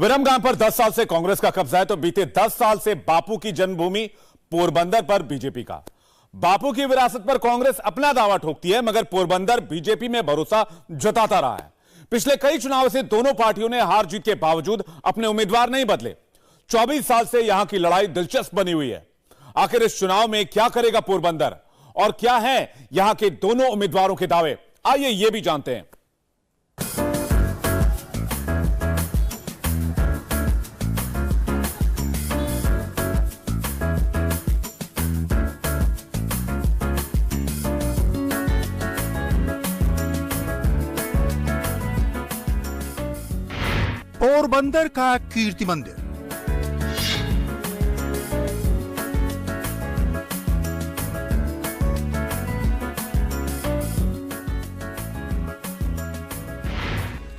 विरमगाम पर 10 साल से कांग्रेस का कब्जा है तो बीते 10 साल से बापू की जन्मभूमि पोरबंदर पर बीजेपी का। बापू की विरासत पर कांग्रेस अपना दावा ठोकती है, मगर पोरबंदर बीजेपी में भरोसा जताता रहा है। पिछले कई चुनावों से दोनों पार्टियों ने हार जीत के बावजूद अपने उम्मीदवार नहीं बदले। 24 साल से यहां की लड़ाई दिलचस्प बनी हुई है। आखिर इस चुनाव में क्या करेगा पोरबंदर और क्या है यहां के दोनों उम्मीदवारों के दावे, आइए यह भी जानते हैं। पोरबंदर का कीर्ति मंदिर।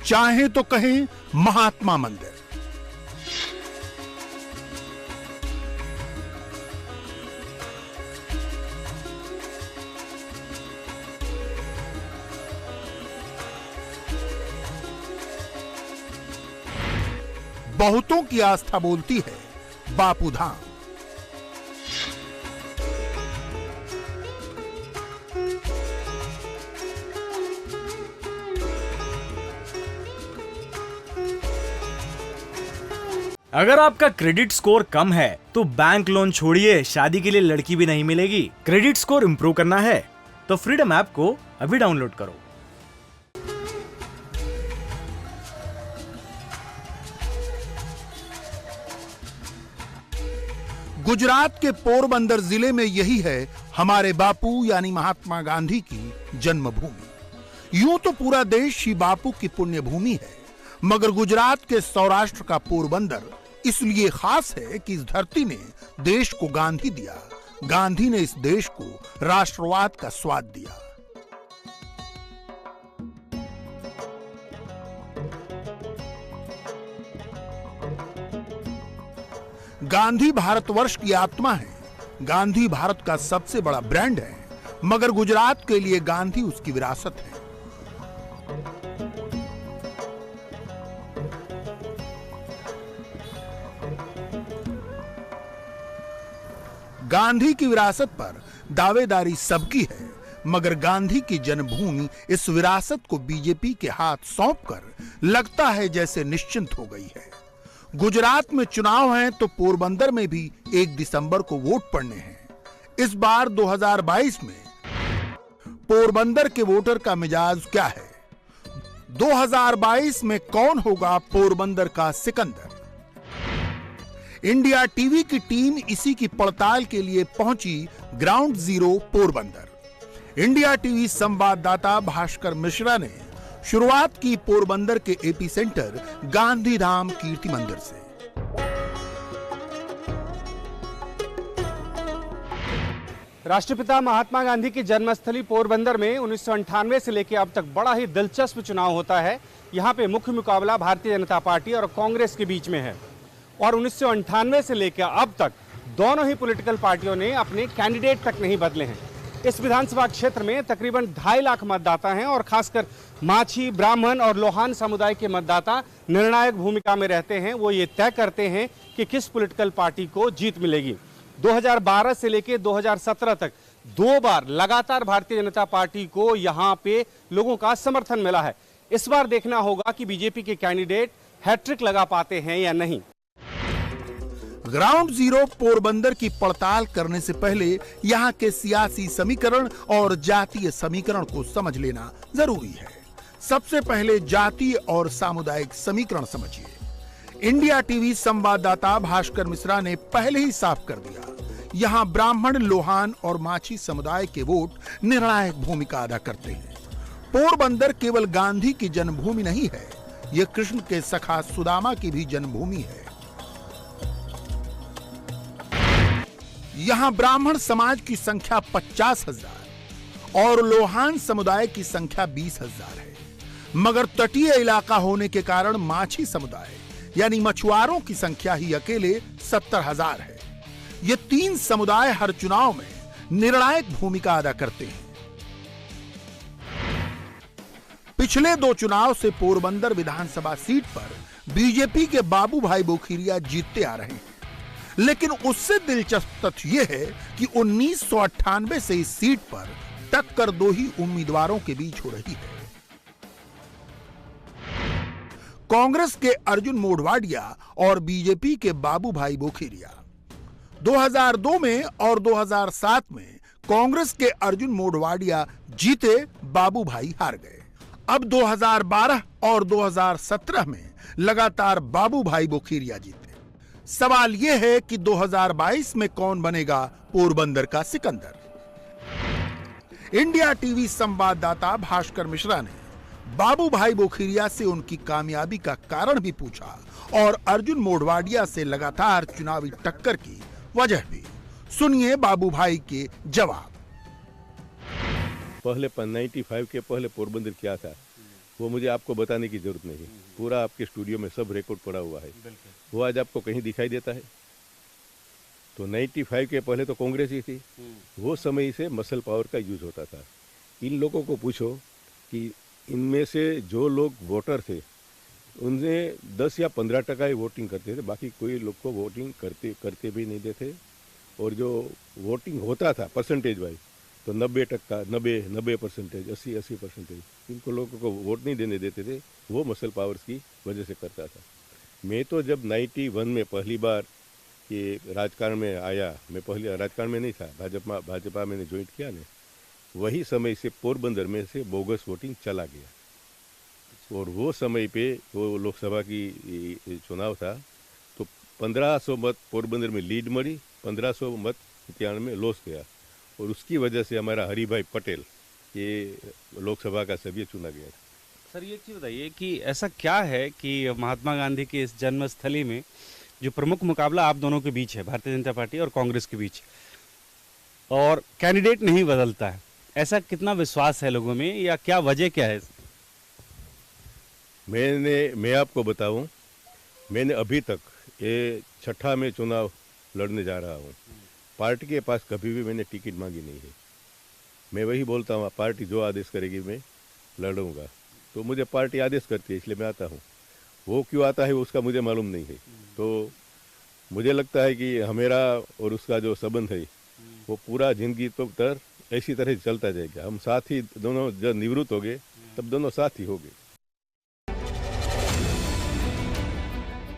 चाहे तो कहें महात्मा मंदिर। बहुतों की आस्था बोलती है बापू धाम। अगर आपका क्रेडिट स्कोर कम है तो बैंक लोन छोड़िए, शादी के लिए लड़की भी नहीं मिलेगी। क्रेडिट स्कोर इंप्रूव करना है तो फ्रीडम ऐप को अभी डाउनलोड करो। गुजरात के पोरबंदर जिले में यही है हमारे बापू यानी महात्मा गांधी की जन्मभूमि। यूं तो पूरा देश ही बापू की पुण्य भूमि है, मगर गुजरात के सौराष्ट्र का पोरबंदर इसलिए खास है कि इस धरती ने देश को गांधी दिया। गांधी ने इस देश को राष्ट्रवाद का स्वाद दिया। गांधी भारतवर्ष की आत्मा है। गांधी भारत का सबसे बड़ा ब्रांड है, मगर गुजरात के लिए गांधी उसकी विरासत है। गांधी की विरासत पर दावेदारी सबकी है, मगर गांधी की जन्मभूमि इस विरासत को बीजेपी के हाथ सौंपकर लगता है जैसे निश्चिंत हो गई है। गुजरात में चुनाव हैं तो पोरबंदर में भी 1 दिसंबर को वोट पड़ने हैं। इस बार 2022 में पोरबंदर के वोटर का मिजाज क्या है? 2022 में कौन होगा पोरबंदर का सिकंदर? इंडिया टीवी की टीम इसी की पड़ताल के लिए पहुंची ground zero Porbandar. India TV संवाददाता भास्कर मिश्रा ने शुरुआत की पोरबंदर के एपी सेंटर गांधीधाम कीर्ति मंदिर से। राष्ट्रपिता महात्मा गांधी की जन्मस्थली पोरबंदर में 1998 से लेकर अब तक बड़ा ही दिलचस्प चुनाव होता है। यहाँ पे मुख्य मुकाबला भारतीय जनता पार्टी और कांग्रेस के बीच में है और 1998 से लेकर अब तक दोनों ही पॉलिटिकल पार्टियों ने अपने कैंडिडेट तक नहीं बदले हैं। इस विधानसभा क्षेत्र में तकरीबन 2.5 लाख मतदाता हैं और खासकर माछी, ब्राह्मण और लोहान समुदाय के मतदाता निर्णायक भूमिका में रहते हैं। वो ये तय करते हैं कि किस पॉलिटिकल पार्टी को जीत मिलेगी। 2012 से लेकर 2017 तक 2 बार लगातार भारतीय जनता पार्टी को यहाँ पे लोगों का समर्थन मिला है। इस बार देखना होगा कि बीजेपी के कैंडिडेट हैट्रिक लगा पाते हैं या नहीं। ग्राउंड जीरो पोरबंदर की पड़ताल करने से पहले यहाँ के सियासी समीकरण और जातीय समीकरण को समझ लेना जरूरी है। सबसे पहले जातीय और सामुदायिक समीकरण समझिए। इंडिया टीवी संवाददाता भास्कर मिश्रा ने पहले ही साफ कर दिया, यहाँ ब्राह्मण, लोहान और माछी समुदाय के वोट निर्णायक भूमिका अदा करते हैं। पोरबंदर केवल गांधी की जन्मभूमि नहीं है, यह कृष्ण के सखा सुदामा की भी जन्मभूमि है। यहाँ ब्राह्मण समाज की संख्या 50,000 और लोहान समुदाय की संख्या 20,000 है, मगर तटीय इलाका होने के कारण माछी समुदाय यानी मछुआरों की संख्या ही अकेले 70,000 है। ये 3 समुदाय हर चुनाव में निर्णायक भूमिका अदा करते हैं। पिछले 2 चुनाव से पोरबंदर विधानसभा सीट पर बीजेपी के बाबू भाई बोखीरिया जीतते आ रहे हैं, लेकिन उससे दिलचस्प तथ्य यह है कि 1998 से इस सीट पर टक्कर दो ही उम्मीदवारों के बीच हो रही है। कांग्रेस के अर्जुन मोढवाडिया और बीजेपी के बाबू भाई बोखीरिया। 2002 में और 2007 में कांग्रेस के अर्जुन मोढवाडिया जीते, बाबू भाई हार गए। अब 2012 और 2017 में लगातार बाबू भाई बोखीरिया जीते। सवाल यह है कि 2022 में कौन बनेगा पोरबंदर का सिकंदर। इंडिया टीवी संवाददाता भास्कर मिश्रा ने बाबू भाई बोखीरिया से उनकी कामयाबी का कारण भी पूछा और अर्जुन मोढवाडिया से लगातार चुनावी टक्कर की वजह भी। सुनिए बाबू भाई के जवाब। पहले 95 के पहले पोरबंदर क्या था वो मुझे आपको बताने की जरूरत नहीं, पूरा आपके स्टूडियो में सब रिकॉर्ड पड़ा हुआ है। वो आज आपको कहीं दिखाई देता है? तो 95 के पहले तो कांग्रेस ही थी, वो समय से मसल पावर का यूज होता था। इन लोगों को पूछो कि इनमें से जो लोग वोटर थे उनसे 10 या 15% ही वोटिंग करते थे, बाकी कोई लोग को वोटिंग करते भी नहीं देते। और जो वोटिंग होता था परसेंटेज वाइज तो 90%, 90%, 80%, इनको लोगों को वोट नहीं देने देते थे। वो मसल पावर्स की वजह से करता था। मैं तो जब 91 में पहली बार ये राजकारण में आया, मैं पहले राजकारण में नहीं था, भाजपा मैंने ज्वाइन किया ने, वही समय से पोरबंदर में से बोगस वोटिंग चला गया। और वो समय पे वो लोकसभा की चुनाव था तो 1500 मत पोरबंदर में लीड मरी, 1500 मत हरियाणा में लॉस गया। और उसकी वजह से हमारा हरिभाई पटेल ये लोकसभा का सभ्य चुना गया। सर ये एक चीज़ बताइए कि ऐसा क्या है कि महात्मा गांधी की इस जन्मस्थली में जो प्रमुख मुकाबला आप दोनों के बीच है, भारतीय जनता पार्टी और कांग्रेस के बीच, और कैंडिडेट नहीं बदलता है, ऐसा कितना विश्वास है लोगों में या क्या वजह क्या है? मैं आपको बताऊं, मैंने अभी तक ये 6ठा में चुनाव लड़ने जा रहा हूं। पार्टी के पास कभी भी मैंने टिकट मांगी नहीं है। मैं वही बोलता हूँ पार्टी जो आदेश करेगी मैं लड़ूंगा। तो मुझे पार्टी आदेश करती है इसलिए मैं आता हूँ। वो क्यों आता है उसका मुझे मालूम नहीं है। तो मुझे लगता है कि हमेरा और उसका जो संबंध है वो पूरा जिंदगी तो तर ऐसी तरह चलता जाएगा। हम साथ ही दोनों जब निवृत्त हो गए तब दोनों साथ ही हो गए।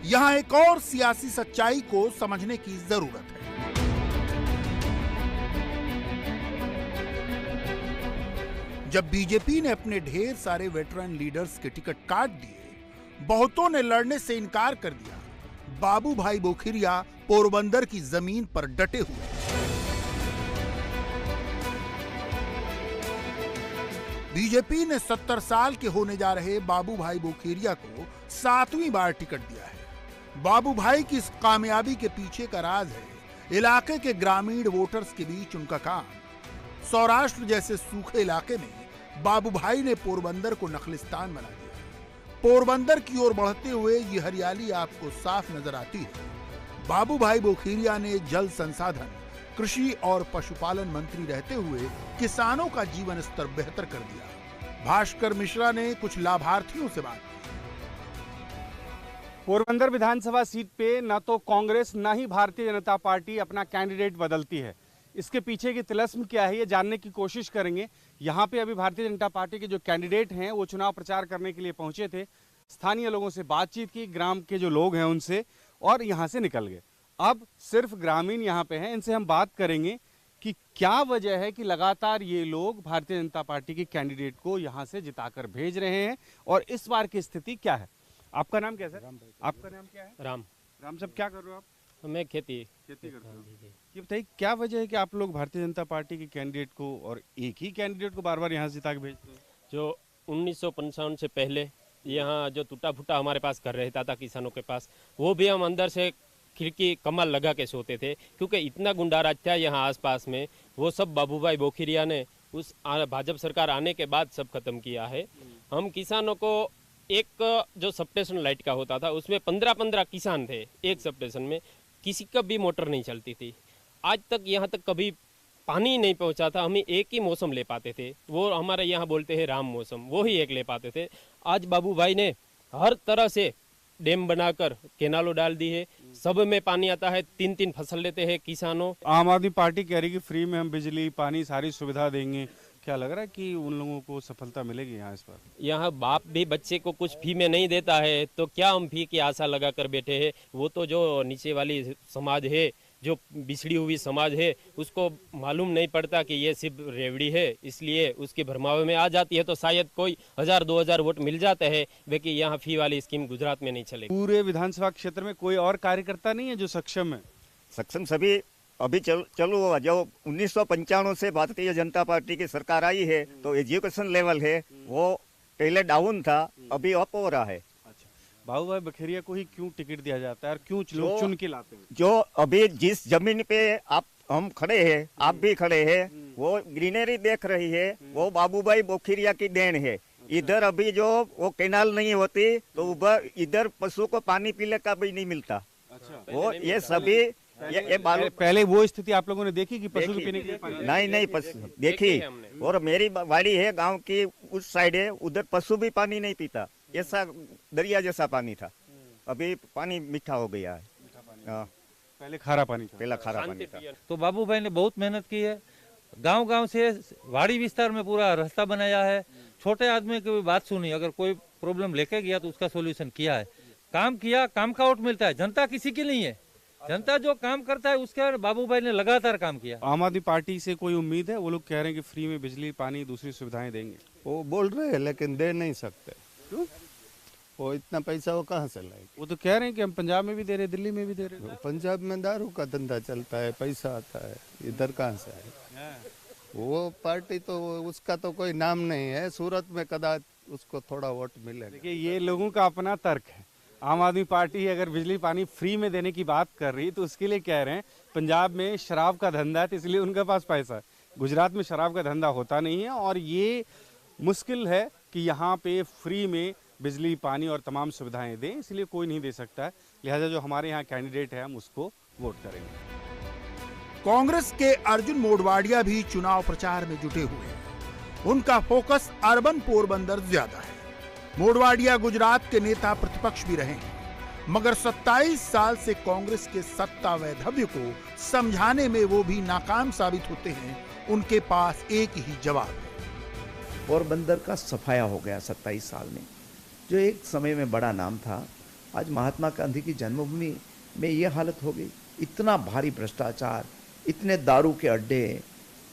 यहां एक और सियासी सच्चाई को समझने की जरूरत है। जब बीजेपी ने अपने ढेर सारे वेटरन लीडर्स के टिकट काट दिए, बहुतों ने लड़ने से इनकार कर दिया। बाबू भाई बोखीरिया पोरबंदर की जमीन पर डटे हुए। बीजेपी ने 70 साल के होने जा रहे बाबू भाई बोखीरिया को 7वीं बार टिकट दिया है। बाबू भाई की इस कामयाबी के पीछे का राज है इलाके के ग्रामीण वोटर्स के बीच उनका काम। सौराष्ट्र जैसे सूखे इलाके में बाबू भाई ने पोरबंदर को नखलिस्तान बना दिया। पोरबंदर की ओर बढ़ते हुए ये हरियाली आपको साफ नजर आती है। बाबू भाई बोखीरिया ने जल संसाधन, कृषि और पशुपालन मंत्री रहते हुए किसानों का जीवन स्तर बेहतर कर दिया। भास्कर मिश्रा ने कुछ लाभार्थियों से बात की। पोरबंदर विधानसभा सीट पे न तो कांग्रेस न ही भारतीय जनता पार्टी अपना कैंडिडेट बदलती है। इसके पीछे की तिलस्म क्या है ये जानने की कोशिश करेंगे। यहाँ पे अभी भारतीय जनता पार्टी के जो कैंडिडेट हैं वो चुनाव प्रचार करने के लिए पहुंचे थे। स्थानीय लोगों से बातचीत की, ग्राम के जो लोग हैं उनसे, और यहाँ से निकल गए। अब सिर्फ ग्रामीण यहाँ पे हैं, इनसे हम बात करेंगे कि क्या वजह है कि लगातार ये लोग भारतीय जनता पार्टी के कैंडिडेट को यहाँ से जिताकर भेज रहे हैं और इस बार की स्थिति क्या है। आपका नाम क्या है सर? आपका नाम क्या है? राम साहब क्या कर रहे हो आप? मैं खेती करते हो। ये बताइए क्या वजह है कि आप लोग भारतीय जनता पार्टी के कैंडिडेट को और एक ही कैंडिडेट को बार बार यहाँ से जिता के भेजते हैं? जो 1955 से पहले यहाँ जो टूटा फूटा हमारे पास घर रहता था किसानों के पास, वो भी हम अंदर से खिड़की कमल लगा के सोते थे, क्योंकि इतना गुंडाराज था यहाँ आसपास में। वो सब बाबू भाई बोखीरिया ने उस भाजपा सरकार आने के बाद सब खत्म किया है। हम किसानों को एक जो सब स्टेशन लाइट का होता था उसमें 15-15 किसान थे एक सब स्टेशन में, किसी का भी मोटर नहीं चलती थी। आज तक यहाँ तक कभी पानी नहीं पहुँचा था। हमें एक ही मौसम ले पाते थे, वो हमारे यहाँ बोलते हैं राम मौसम, वो ही एक ले पाते थे। आज बाबू भाई ने हर तरह से डैम बनाकर केनालों डाल दी है, सब में पानी आता है, 3-3 फसल लेते हैं किसानों। आम आदमी पार्टी कह रही है कि फ्री में हम बिजली पानी सारी सुविधा देंगे, क्या लग रहा है कि उन लोगों को सफलता मिलेगी यहाँ इस पर? यहाँ बाप भी बच्चे को कुछ फी में नहीं देता है, तो क्या हम फी की आशा लगा कर बैठे हैं। वो तो जो नीचे वाली समाज है, जो बिछड़ी हुई समाज है, उसको मालूम नहीं पड़ता कि ये सिर्फ रेवड़ी है, इसलिए उसके भरमावे में आ जाती है। तो शायद कोई 1000-2000 वोट मिल जाते हैं, लेकिन यहाँ फी वाली स्कीम गुजरात में नहीं चलेगी। पूरे विधानसभा क्षेत्र में कोई और कार्यकर्ता नहीं है जो सक्षम है? सक्षम सभी अभी चलो हुआ। जो 1995 से भारतीय जनता पार्टी की सरकार आई है तो एजुकेशन लेवल है वो पहले डाउन था, अभी अप हो रहा है। बाबू भाई बखेरिया को ही क्यों टिकट दिया जाता है और क्यों लोग चुन के लाते हैं? जो अभी जिस जमीन पे हम खड़े हैं, आप भी खड़े हैं, वो ग्रीनरी देख रही है, वो बाबू भाई बखेरिया की देन है। इधर अभी जो वो कैनाल नहीं होती तो इधर पशु को पानी पीने का भी नहीं मिलता। वो ये सभी ये पहले वो स्थिति आप लोगों ने देखी कि पशु पीने के लिए पानी? नहीं पशु देखी। और मेरी बाड़ी है गांव की उस साइड है, उधर पशु भी पानी नहीं पीता, ऐसा दरिया जैसा पानी था। अभी पानी मीठा हो गया है। पहले खारा पानी था। पहला खारा पानी था। तो बाबू भाई ने बहुत मेहनत की है, गांव-गांव से वाड़ी विस्तार में पूरा रास्ता बनाया है। छोटे आदमी की भी बात सुनी, अगर कोई प्रॉब्लम लेके गया तो उसका सोल्यूशन किया है। काम किया, काम का आउट मिलता है। जनता किसी की नहीं है, जनता जो काम करता है उसके बाबू भाई ने लगातार काम किया। आम आदमी पार्टी से कोई उम्मीद है? वो लोग कह रहे हैं कि फ्री में बिजली पानी दूसरी सुविधाएं देंगे। वो बोल रहे हैं लेकिन दे नहीं सकते। क्यों? वो इतना पैसा वो कहाँ से लाएंगे? वो तो कह रहे हैं कि हम पंजाब में भी दे रहे, दिल्ली में भी दे रहे। पंजाब में दारू का धंधा चलता है, पैसा आता है, इधर कहाँ से आए? वो पार्टी तो उसका तो कोई नाम नहीं है। सूरत में कदाच उसको थोड़ा वोट मिलेगा। देखिए ये लोगों का अपना तर्क है। आम आदमी पार्टी अगर बिजली पानी फ्री में देने की बात कर रही है तो उसके लिए कह रहे हैं पंजाब में शराब का धंधा है तो इसलिए उनके पास पैसा है। गुजरात में शराब का धंधा होता नहीं है और ये मुश्किल है कि यहाँ पे फ्री में बिजली पानी और तमाम सुविधाएं दें, इसलिए कोई नहीं दे सकता है। लिहाजा जो हमारे यहाँ कैंडिडेट है हम उसको वोट करेंगे। कांग्रेस के अर्जुन मोढवाडिया भी चुनाव प्रचार में जुटे हुए हैं। उनका फोकस अर्बन पोरबंदर ज्यादा है। मोढवाडिया गुजरात के नेता प्रतिपक्ष भी रहे हैं, मगर 27 साल से कांग्रेस के सत्ता वैधव्य को समझाने में वो भी नाकाम साबित होते हैं। उनके पास एक ही जवाब है। पोरबंदर का सफाया हो गया 27 साल में। जो एक समय में बड़ा नाम था, आज महात्मा गांधी की जन्मभूमि में ये हालत हो गई। इतना भारी भ्रष्टाचार, इतने दारू के अड्डे,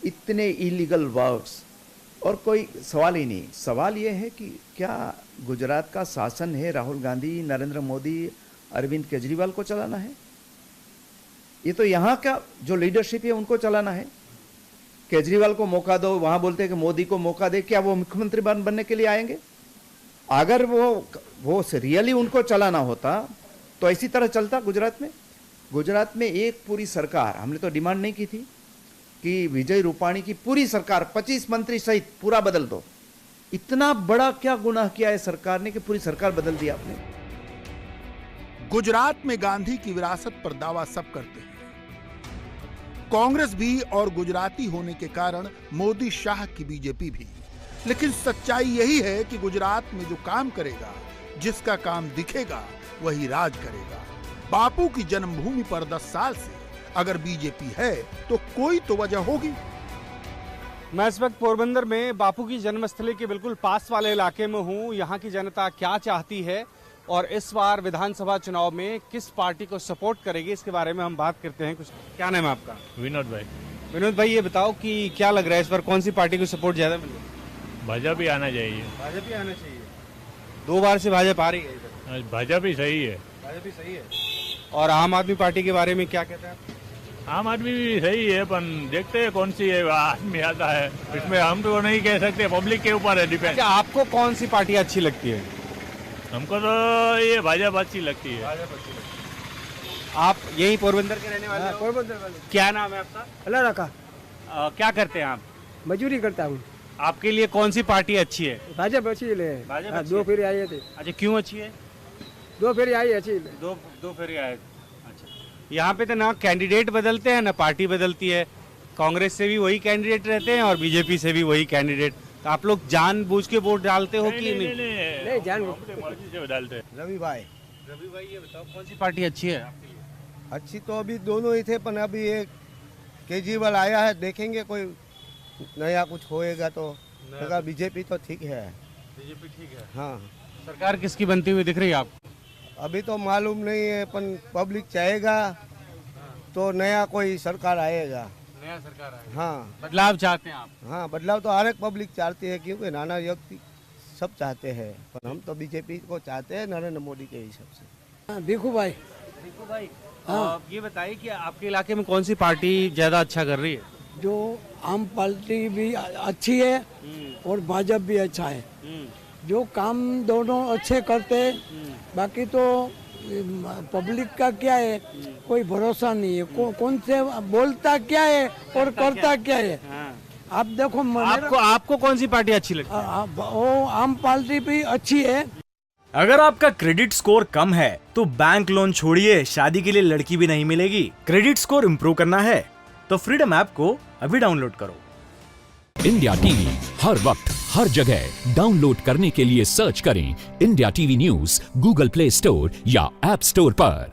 इतने इलीगल वर्क्स, और कोई सवाल ही नहीं। सवाल ये है कि क्या गुजरात का शासन है राहुल गांधी, नरेंद्र मोदी, अरविंद केजरीवाल को चलाना है? ये तो यहाँ का जो लीडरशिप है उनको चलाना है। केजरीवाल को मौका दो, वहाँ बोलते हैं कि मोदी को मौका दे, क्या वो मुख्यमंत्री बनने के लिए आएंगे? अगर वो रियली उनको चलाना होता तो इसी तरह चलता गुजरात में। गुजरात में एक पूरी सरकार, हमने तो डिमांड नहीं की थी कि विजय रूपाणी की पूरी सरकार 25 मंत्री सहित पूरा बदल दो। इतना बड़ा क्या गुनाह किया है सरकार ने कि पूरी सरकार बदल दी आपने। गुजरात में गांधी की विरासत पर दावा सब करते हैं, कांग्रेस भी और गुजराती होने के कारण मोदी शाह की बीजेपी भी। लेकिन सच्चाई यही है कि गुजरात में जो काम करेगा, जिसका काम दिखेगा, वही राज करेगा। बापू की जन्मभूमि पर 10 साल से अगर बीजेपी है तो कोई तो वजह होगी। मैं इस वक्त पोरबंदर में बापू की जन्मस्थली के बिल्कुल पास वाले इलाके में हूँ। यहाँ की जनता क्या चाहती है और इस बार विधानसभा चुनाव में किस पार्टी को सपोर्ट करेगी, इसके बारे में हम बात करते हैं। कुछ क्या नाम है आपका? विनोद भाई। विनोद भाई, ये बताओ कि क्या लग रहा है इस बार कौन सी पार्टी को सपोर्ट ज्यादा मिलेगा? भाजपा ही आना चाहिए। भाजपा ही आना चाहिए। 2 बार से भाजपा आ रही है। भाजपा ही सही है। भाजपा ही सही है। और आम आदमी पार्टी के बारे में क्या कहते हैं? आम आदमी भी सही है, पर देखते हैं कौन सी आदमी आता है, इसमें हम तो नहीं कह सकते, पब्लिक के ऊपर है डिपेंड। क्या आपको कौन सी पार्टी अच्छी लगती है? हमको तो ये भाजपा अच्छी लगती है। आप यही पोरबंदर के रहने वाले? पोरबंदर वाले। क्या नाम है आपका? अल्लाह रखा। क्या करते हैं आप? मजदूरी करता हूँ। आपके लिए कौन सी पार्टी अच्छी है? भाजपा अच्छी है। भाजपा 2 फेरे आए थे। अच्छा, क्यों अच्छी है? 2 फेरे आई अच्छी। दो फेरे आए। अच्छा, यहाँ पे तो ना कैंडिडेट बदलते हैं ना पार्टी बदलती है। कांग्रेस से भी वही कैंडिडेट रहते हैं और बीजेपी से भी वही कैंडिडेट। तो आप लोग जानबूझ के वोट डालते हो कि नहीं? नहीं, जानबूझ मर्जी से डालते हैं। रवि भाई। रवि भाई ये बताओ कौन सी पार्टी अच्छी है आपके लिए? अच्छी तो अभी दोनों ही थे, पर अभी एक केजरीवाल आया है, देखेंगे कोई नया कुछ होएगा तो। लगा बीजेपी तो ठीक है। बीजेपी ठीक है। हाँ, सरकार किसकी बनती हुई दिख रही है आपको? अभी तो मालूम नहीं है, पर पब्लिक चाहेगा तो नया कोई सरकार आएगा। नया सरकार आएगी। हाँ, बदलाव चाहते हैं आप? हाँ, बदलाव तो हर एक पब्लिक चाहती है, क्योंकि नाना व्यक्ति सब चाहते हैं, पर हम तो बीजेपी को चाहते हैं, नरेंद्र मोदी के हिसाब से। देखो भाई, देखो भाई, ये बताइए कि आपके इलाके में कौन सी पार्टी ज्यादा अच्छा कर रही है? जो आम पार्टी भी अच्छी है और भाजपा भी अच्छा है। जो काम दोनों अच्छे करते हैं, बाकी तो पब्लिक का क्या है, कोई भरोसा नहीं है। कौन से बोलता क्या है और करता क्या है। आप देखो, आपको कौन सी पार्टी अच्छी लगती है? वो आम पार्टी भी अच्छी है। अगर आपका क्रेडिट स्कोर कम है तो बैंक लोन छोड़िए, शादी के लिए लड़की भी नहीं मिलेगी। क्रेडिट स्कोर इम्प्रूव करना है तो फ्रीडम ऐप को अभी डाउनलोड करो। इंडिया टीवी हर वक्त हर जगह डाउनलोड करने के लिए सर्च करें India TV news Google play store या ऐप स्टोर पर।